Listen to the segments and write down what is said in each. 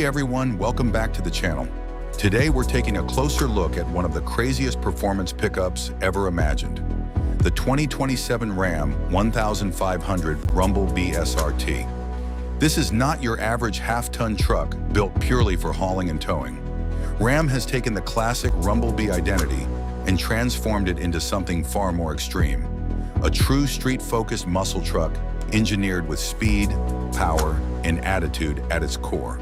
everyone, welcome back to the channel. Today we're taking a closer look at one of the craziest performance pickups ever imagined. The 2027 Ram 1500 Rumble-B SRT. This is not your average half-ton truck built purely for hauling and towing. Ram has taken the classic Rumble-B identity and transformed it into something far more extreme. A true street-focused muscle truck engineered with speed, power, and attitude at its core.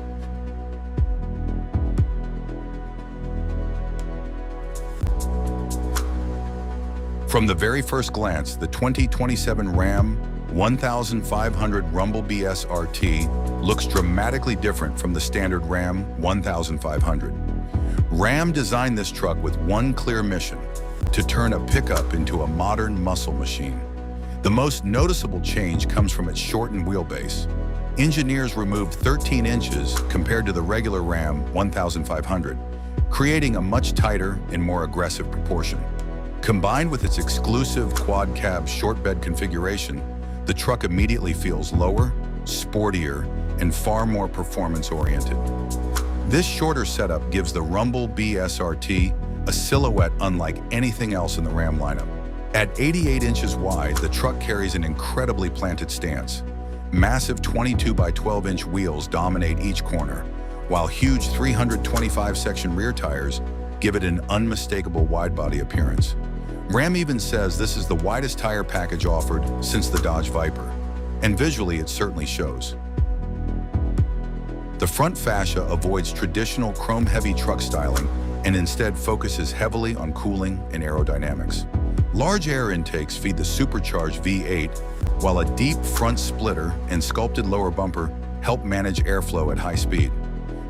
From the very first glance, the 2027 Ram 1500 Rumble-B SRT looks dramatically different from the standard Ram 1500. Ram designed this truck with one clear mission: to turn a pickup into a modern muscle machine. The most noticeable change comes from its shortened wheelbase. Engineers removed 13 inches compared to the regular Ram 1500, creating a much tighter and more aggressive proportion. Combined with its exclusive quad-cab short bed configuration, the truck immediately feels lower, sportier, and far more performance-oriented. This shorter setup gives the Rumble-B SRT a silhouette unlike anything else in the Ram lineup. At 88 inches wide, the truck carries an incredibly planted stance. Massive 22 by 12 inch wheels dominate each corner, while huge 325 section rear tires give it an unmistakable wide-body appearance. Ram even says this is the widest tire package offered since the Dodge Viper, and visually it certainly shows. The front fascia avoids traditional chrome-heavy truck styling and instead focuses heavily on cooling and aerodynamics. Large air intakes feed the supercharged V8, while a deep front splitter and sculpted lower bumper help manage airflow at high speed.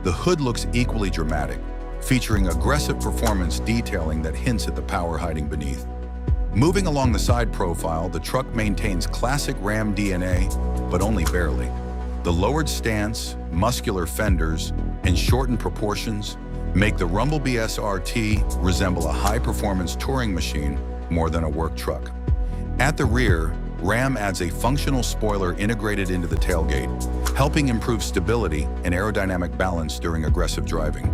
The hood looks equally dramatic, featuring aggressive performance detailing that hints at the power hiding beneath. Moving along the side profile, the truck maintains classic Ram DNA, but only barely. The lowered stance, muscular fenders, and shortened proportions make the Rumble-B SRT resemble a high-performance touring machine more than a work truck. At the rear, Ram adds a functional spoiler integrated into the tailgate, helping improve stability and aerodynamic balance during aggressive driving.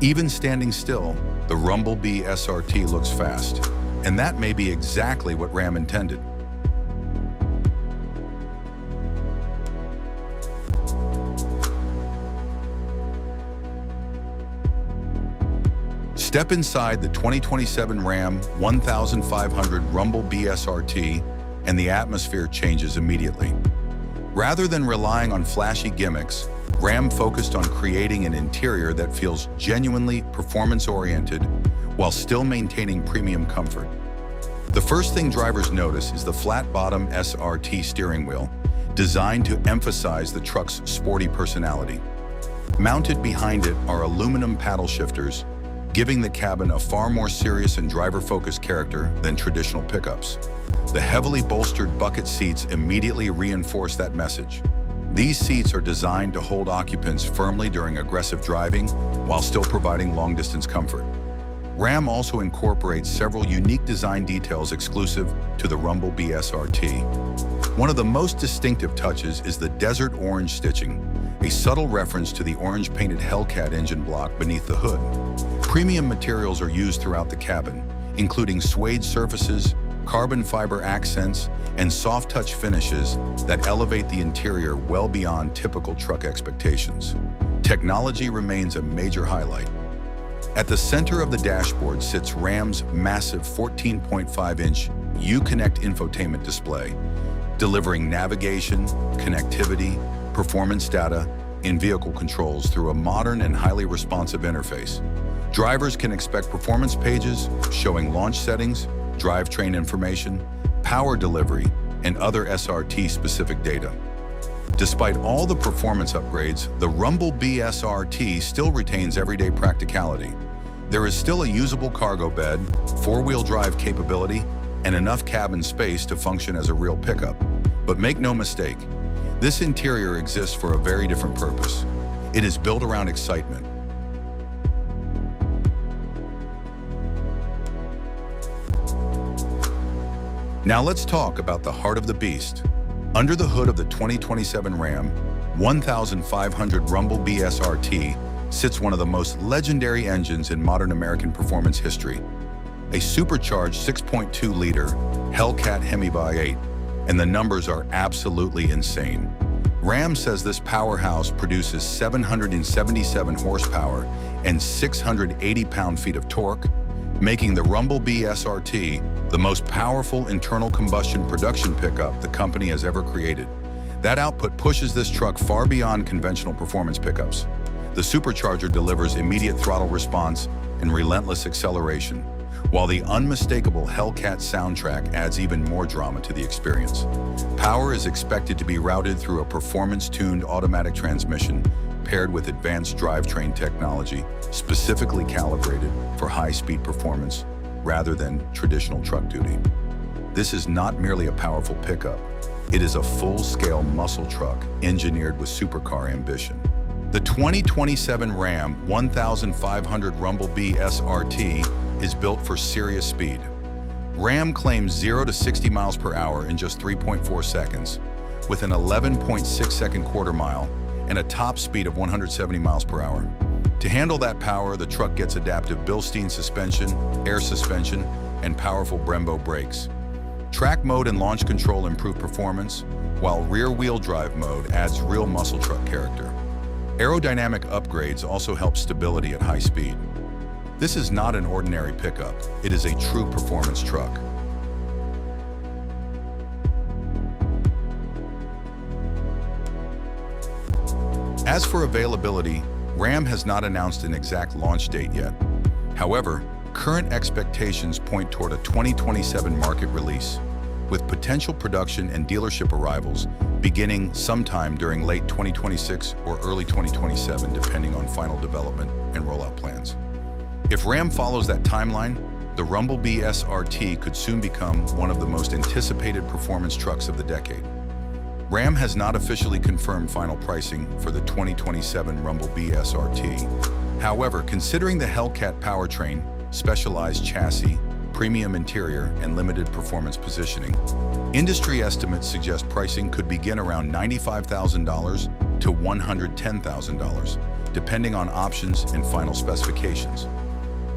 Even standing still, the Rumble-B SRT looks fast, and that may be exactly what Ram intended. Step inside the 2027 Ram 1500 Rumble-B SRT, and the atmosphere changes immediately. Rather than relying on flashy gimmicks, Ram focused on creating an interior that feels genuinely performance-oriented while still maintaining premium comfort. The first thing drivers notice is the flat-bottom SRT steering wheel, designed to emphasize the truck's sporty personality. Mounted behind it are aluminum paddle shifters, giving the cabin a far more serious and driver-focused character than traditional pickups. The heavily bolstered bucket seats immediately reinforce that message. These seats are designed to hold occupants firmly during aggressive driving while still providing long-distance comfort. Ram also incorporates several unique design details exclusive to the Rumble-B SRT. One of the most distinctive touches is the desert orange stitching, a subtle reference to the orange-painted Hellcat engine block beneath the hood. Premium materials are used throughout the cabin, including suede surfaces, carbon fiber accents, and soft-touch finishes that elevate the interior well beyond typical truck expectations. Technology remains a major highlight. At the center of the dashboard sits Ram's massive 14.5-inch Uconnect infotainment display, delivering navigation, connectivity, performance data, and vehicle controls through a modern and highly responsive interface. Drivers can expect performance pages showing launch settings, drivetrain information, power delivery, and other SRT-specific data. Despite all the performance upgrades, the Rumble-B SRT still retains everyday practicality. There is still a usable cargo bed, four-wheel drive capability, and enough cabin space to function as a real pickup. But make no mistake, this interior exists for a very different purpose. It is built around excitement. Now let's talk about the heart of the beast, Under the hood of the 2027 Ram 1500 Rumble BSRT sits one of the most legendary engines in modern American performance history. A supercharged 6.2-liter Hellcat HEMI x 8, and the numbers are absolutely insane. Ram says this powerhouse produces 777 horsepower and 680 pound-feet of torque, making the Rumble BSRT the most powerful internal combustion production pickup the company has ever created. That output pushes this truck far beyond conventional performance pickups. The supercharger delivers immediate throttle response and relentless acceleration, while the unmistakable Hellcat soundtrack adds even more drama to the experience. Power is expected to be routed through a performance-tuned automatic transmission paired with advanced drivetrain technology specifically calibrated for high-speed performance rather than traditional truck duty. This is not merely a powerful pickup. It is a full-scale muscle truck engineered with supercar ambition. The 2027 Ram 1500 Rumble BSRT is built for serious speed. Ram claims 0 to 60 miles per hour in just 3.4 seconds, with an 11.6-second quarter mile and a top speed of 170 miles per hour. To handle that power, the truck gets adaptive Bilstein suspension, air suspension, and powerful Brembo brakes. Track mode and launch control improve performance, while rear-wheel drive mode adds real muscle truck character. Aerodynamic upgrades also help stability at high speed. This is not an ordinary pickup, it is a true performance truck. As for availability, Ram has not announced an exact launch date yet. However, current expectations point toward a 2027 market release, with potential production and dealership arrivals beginning sometime during late 2026 or early 2027, depending on final development and rollout plans. If Ram follows that timeline, the Rumble BSRT could soon become one of the most anticipated performance trucks of the decade. Ram has not officially confirmed final pricing for the 2027 Rumble BSRT. However, considering the Hellcat powertrain, specialized chassis, premium interior, and limited performance positioning, industry estimates suggest pricing could begin around $95,000 to $110,000, depending on options and final specifications.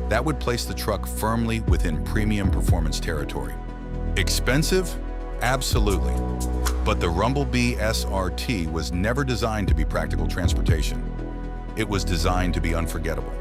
That would place the truck firmly within premium performance territory. Expensive? Absolutely. But the Rumble BSRT was never designed to be practical transportation. It was designed to be unforgettable.